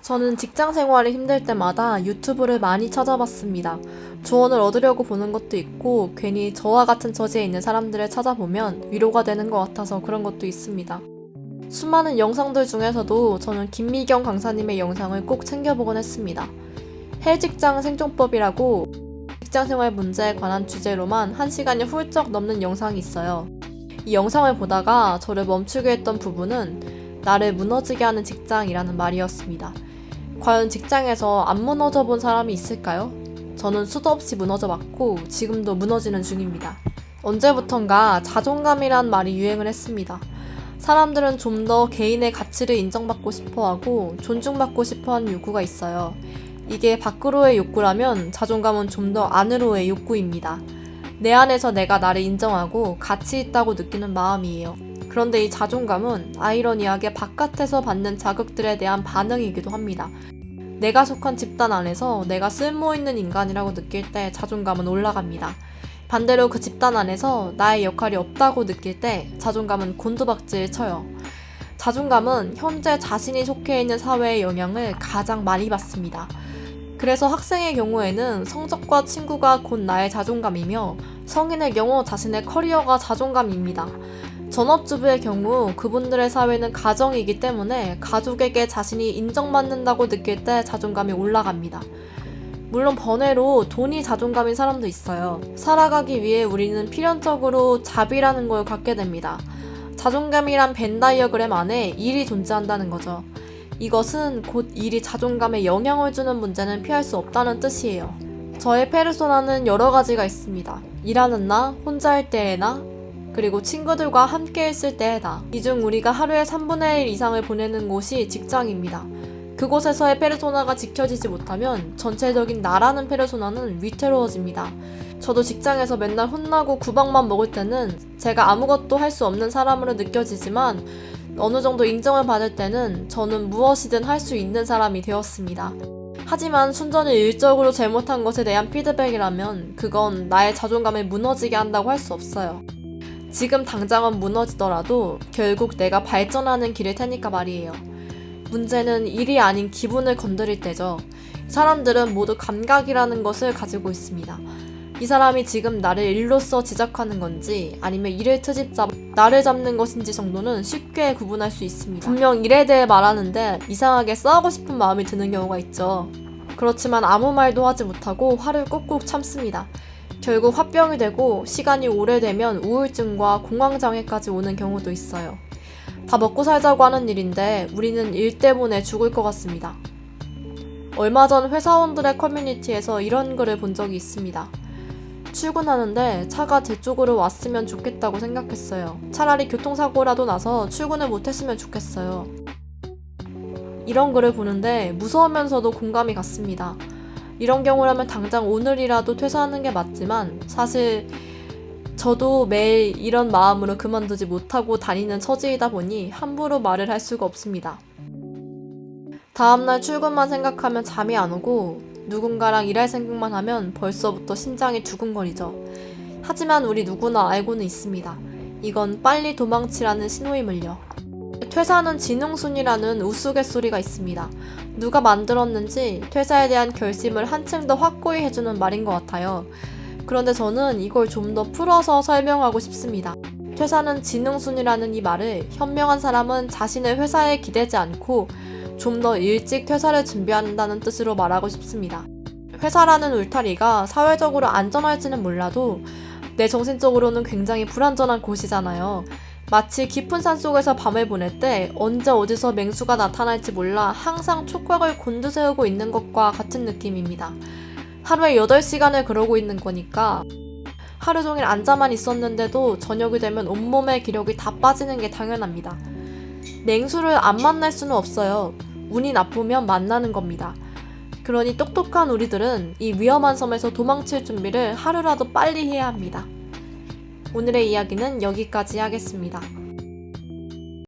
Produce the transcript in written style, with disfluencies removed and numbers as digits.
저는 직장 생활이 힘들 때마다 유튜브를 많이 찾아봤습니다. 조언을 얻으려고 보는 것도 있고 괜히 저와 같은 처지에 있는 사람들을 찾아보면 위로가 되는 것 같아서 그런 것도 있습니다. 수많은 영상들 중에서도 저는 김미경 강사님의 영상을 꼭 챙겨보곤 했습니다. 헬직장 생존법이라고 직장생활 문제에 관한 주제로만 1시간이 훌쩍 넘는 영상이 있어요. 이 영상을 보다가 저를 멈추게 했던 부분은 나를 무너지게 하는 직장이라는 말이었습니다. 과연 직장에서 안 무너져 본 사람이 있을까요? 저는 수도 없이 무너져 봤고 지금도 무너지는 중입니다. 언제부턴가 자존감이란 말이 유행을 했습니다. 사람들은 좀 더 개인의 가치를 인정받고 싶어하고 존중받고 싶어하는 욕구가 있어요. 이게 밖으로의 욕구라면 자존감은 좀 더 안으로의 욕구입니다. 내 안에서 내가 나를 인정하고 가치 있다고 느끼는 마음이에요. 그런데 이 자존감은 아이러니하게 바깥에서 받는 자극들에 대한 반응이기도 합니다. 내가 속한 집단 안에서 내가 쓸모있는 인간이라고 느낄 때 자존감은 올라갑니다. 반대로 그 집단 안에서 나의 역할이 없다고 느낄 때 자존감은 곤두박질 쳐요. 자존감은 현재 자신이 속해 있는 사회의 영향을 가장 많이 받습니다. 그래서 학생의 경우에는 성적과 친구가 곧 나의 자존감이며 성인의 경우 자신의 커리어가 자존감입니다. 전업주부의 경우 그분들의 사회는 가정이기 때문에 가족에게 자신이 인정받는다고 느낄 때 자존감이 올라갑니다. 물론 번외로 돈이 자존감인 사람도 있어요. 살아가기 위해 우리는 필연적으로 자비라는 걸 갖게 됩니다. 자존감이란 벤 다이어그램 안에 일이 존재한다는 거죠. 이것은 곧 일이 자존감에 영향을 주는 문제는 피할 수 없다는 뜻이에요. 저의 페르소나는 여러 가지가 있습니다. 일하는 나, 혼자 할 때의 나, 그리고 친구들과 함께 있을 때의 나. 이 중 우리가 하루에 3분의 1 이상을 보내는 곳이 직장입니다. 그곳에서의 페르소나가 지켜지지 못하면 전체적인 나라는 페르소나는 위태로워집니다. 저도 직장에서 맨날 혼나고 구박만 먹을 때는 제가 아무것도 할 수 없는 사람으로 느껴지지만 어느 정도 인정을 받을 때는 저는 무엇이든 할 수 있는 사람이 되었습니다. 하지만 순전히 일적으로 잘못한 것에 대한 피드백이라면 그건 나의 자존감을 무너지게 한다고 할 수 없어요. 지금 당장은 무너지더라도 결국 내가 발전하는 길일 테니까 말이에요. 문제는 일이 아닌 기분을 건드릴 때죠. 사람들은 모두 감각이라는 것을 가지고 있습니다. 이 사람이 지금 나를 일로써 지적하는 건지 아니면 일을 트집잡아 나를 잡는 것인지 정도는 쉽게 구분할 수 있습니다. 분명 일에 대해 말하는데 이상하게 싸우고 싶은 마음이 드는 경우가 있죠. 그렇지만 아무 말도 하지 못하고 화를 꾹꾹 참습니다. 결국 화병이 되고 시간이 오래되면 우울증과 공황장애까지 오는 경우도 있어요. 다 먹고 살자고 하는 일인데 우리는 일 때문에 죽을 것 같습니다. 얼마 전 회사원들의 커뮤니티에서 이런 글을 본 적이 있습니다. 출근하는데 차가 제 쪽으로 왔으면 좋겠다고 생각했어요. 차라리 교통사고라도 나서 출근을 못했으면 좋겠어요. 이런 글을 보는데 무서우면서도 공감이 갔습니다. 이런 경우라면 당장 오늘이라도 퇴사하는 게 맞지만 사실 저도 매일 이런 마음으로 그만두지 못하고 다니는 처지이다 보니 함부로 말을 할 수가 없습니다. 다음날 출근만 생각하면 잠이 안 오고 누군가랑 일할 생각만 하면 벌써부터 심장이 두근거리죠. 하지만 우리 누구나 알고는 있습니다. 이건 빨리 도망치라는 신호임을요. 퇴사는 지능순이라는 우스갯소리가 있습니다. 누가 만들었는지 퇴사에 대한 결심을 한층 더 확고히 해주는 말인 것 같아요. 그런데 저는 이걸 좀 더 풀어서 설명하고 싶습니다. 퇴사는 지능순이라는 이 말을 현명한 사람은 자신의 회사에 기대지 않고 좀 더 일찍 퇴사를 준비한다는 뜻으로 말하고 싶습니다. 회사라는 울타리가 사회적으로 안전할지는 몰라도 내 정신적으로는 굉장히 불안전한 곳이잖아요. 마치 깊은 산속에서 밤을 보낼 때 언제 어디서 맹수가 나타날지 몰라 항상 촉각을 곤두세우고 있는 것과 같은 느낌입니다. 하루에 8시간을 그러고 있는 거니까 하루 종일 앉아만 있었는데도 저녁이 되면 온몸의 기력이 다 빠지는 게 당연합니다. 맹수를 안 만날 수는 없어요. 운이 나쁘면 만나는 겁니다. 그러니 똑똑한 우리들은 이 위험한 섬에서 도망칠 준비를 하루라도 빨리 해야 합니다. 오늘의 이야기는 여기까지 하겠습니다.